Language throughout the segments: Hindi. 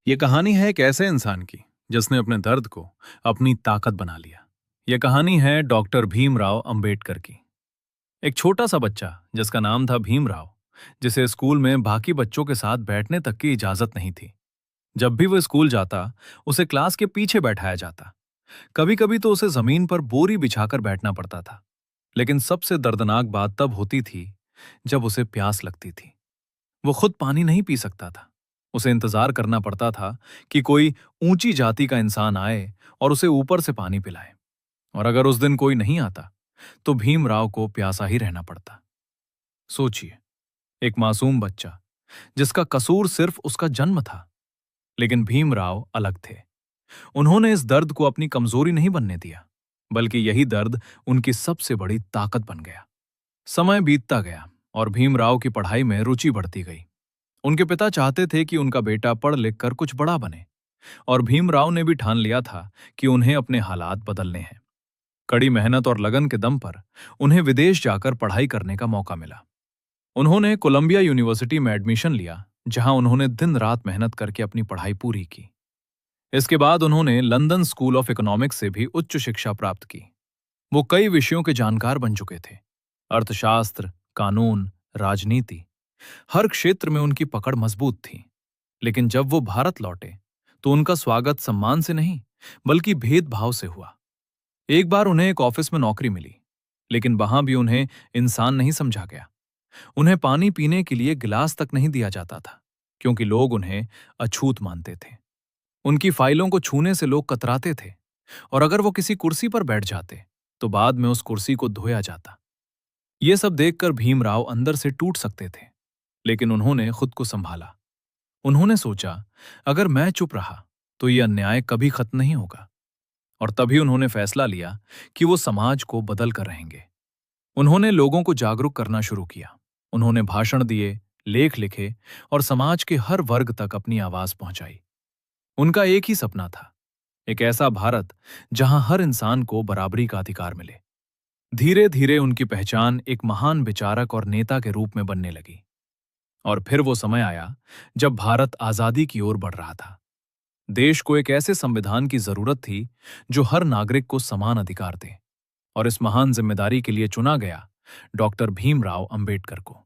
ये कहानी है एक ऐसे इंसान की जिसने अपने दर्द को अपनी ताकत बना लिया। ये कहानी है डॉक्टर भीमराव अंबेडकर की। एक छोटा सा बच्चा जिसका नाम था भीमराव, जिसे स्कूल में बाकी बच्चों के साथ बैठने तक की इजाजत नहीं थी। जब भी वो स्कूल जाता, उसे क्लास के पीछे बैठाया जाता। कभी कभी तो उसे जमीन पर बोरी बिछाकर बैठना पड़ता था। लेकिन सबसे दर्दनाक बात तब होती थी जब उसे प्यास लगती थी। वो खुद पानी नहीं पी सकता था। उसे इंतजार करना पड़ता था कि कोई ऊंची जाति का इंसान आए और उसे ऊपर से पानी पिलाए। और अगर उस दिन कोई नहीं आता, तो भीमराव को प्यासा ही रहना पड़ता। सोचिए, एक मासूम बच्चा जिसका कसूर सिर्फ उसका जन्म था। लेकिन भीमराव अलग थे। उन्होंने इस दर्द को अपनी कमजोरी नहीं बनने दिया, बल्कि यही दर्द उनकी सबसे बड़ी ताकत बन गया। समय बीतता गया और भीमराव की पढ़ाई में रुचि बढ़ती गई। उनके पिता चाहते थे कि उनका बेटा पढ़ लिख कर कुछ बड़ा बने, और भीमराव ने भी ठान लिया था कि उन्हें अपने हालात बदलने हैं। कड़ी मेहनत और लगन के दम पर उन्हें विदेश जाकर पढ़ाई करने का मौका मिला। उन्होंने कोलंबिया यूनिवर्सिटी में एडमिशन लिया, जहां उन्होंने दिन रात मेहनत करके अपनी पढ़ाई पूरी की। इसके बाद उन्होंने लंदन स्कूल ऑफ इकोनॉमिक्स से भी उच्च शिक्षा प्राप्त की। वो कई विषयों के जानकार बन चुके थे। अर्थशास्त्र, कानून, राजनीति, हर क्षेत्र में उनकी पकड़ मजबूत थी। लेकिन जब वो भारत लौटे, तो उनका स्वागत सम्मान से नहीं, बल्कि भेदभाव से हुआ। एक बार उन्हें एक ऑफिस में नौकरी मिली, लेकिन वहां भी उन्हें इंसान नहीं समझा गया। उन्हें पानी पीने के लिए गिलास तक नहीं दिया जाता था, क्योंकि लोग उन्हें अछूत मानते थे। उनकी फाइलों को छूने से लोग कतराते थे, और अगर वो किसी कुर्सी पर बैठ जाते, तो बाद में उस कुर्सी को धोया जाता। ये सब देखकर भीमराव अंदर से टूट सकते थे, लेकिन उन्होंने खुद को संभाला। उन्होंने सोचा, अगर मैं चुप रहा तो ये अन्याय कभी खत्म नहीं होगा। और तभी उन्होंने फैसला लिया कि वो समाज को बदल कर रहेंगे। उन्होंने लोगों को जागरूक करना शुरू किया। उन्होंने भाषण दिए, लेख लिखे और समाज के हर वर्ग तक अपनी आवाज पहुंचाई। उनका एक ही सपना था, एक ऐसा भारत जहां हर इंसान को बराबरी का अधिकार मिले। धीरे धीरे उनकी पहचान एक महान विचारक और नेता के रूप में बनने लगी। और फिर वो समय आया जब भारत आजादी की ओर बढ़ रहा था। देश को एक ऐसे संविधान की जरूरत थी जो हर नागरिक को समान अधिकार दे। और इस महान जिम्मेदारी के लिए चुना गया डॉक्टर भीमराव अंबेडकर को।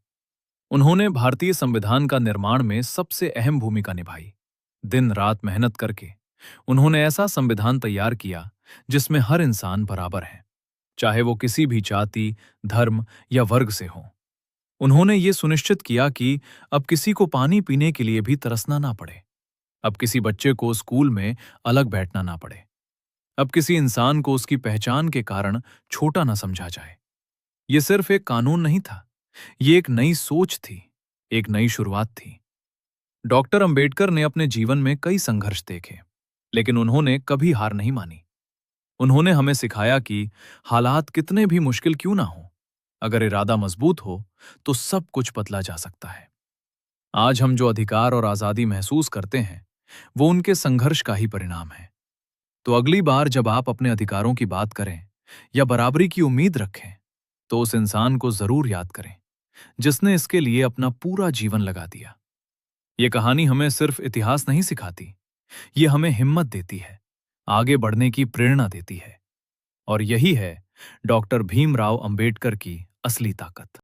उन्होंने भारतीय संविधान का निर्माण में सबसे अहम भूमिका निभाई। दिन रात मेहनत करके उन्होंने ऐसा संविधान तैयार किया जिसमें हर इंसान बराबर है, चाहे वो किसी भी जाति, धर्म या वर्ग से हो। उन्होंने ये सुनिश्चित किया कि अब किसी को पानी पीने के लिए भी तरसना ना पड़े। अब किसी बच्चे को स्कूल में अलग बैठना ना पड़े। अब किसी इंसान को उसकी पहचान के कारण छोटा ना समझा जाए। ये सिर्फ एक कानून नहीं था, ये एक नई सोच थी, एक नई शुरुआत थी। डॉक्टर अंबेडकर ने अपने जीवन में कई संघर्ष देखे, लेकिन उन्होंने कभी हार नहीं मानी। उन्होंने हमें सिखाया कि हालात कितने भी मुश्किल क्यों ना हो, अगर इरादा मजबूत हो तो सब कुछ बदला जा सकता है। आज हम जो अधिकार और आजादी महसूस करते हैं, वो उनके संघर्ष का ही परिणाम है। तो अगली बार जब आप अपने अधिकारों की बात करें या बराबरी की उम्मीद रखें, तो उस इंसान को जरूर याद करें जिसने इसके लिए अपना पूरा जीवन लगा दिया। ये कहानी हमें सिर्फ इतिहास नहीं सिखाती, ये हमें हिम्मत देती है, आगे बढ़ने की प्रेरणा देती है। और यही है डॉक्टर भीमराव अंबेडकर की असली ताकत।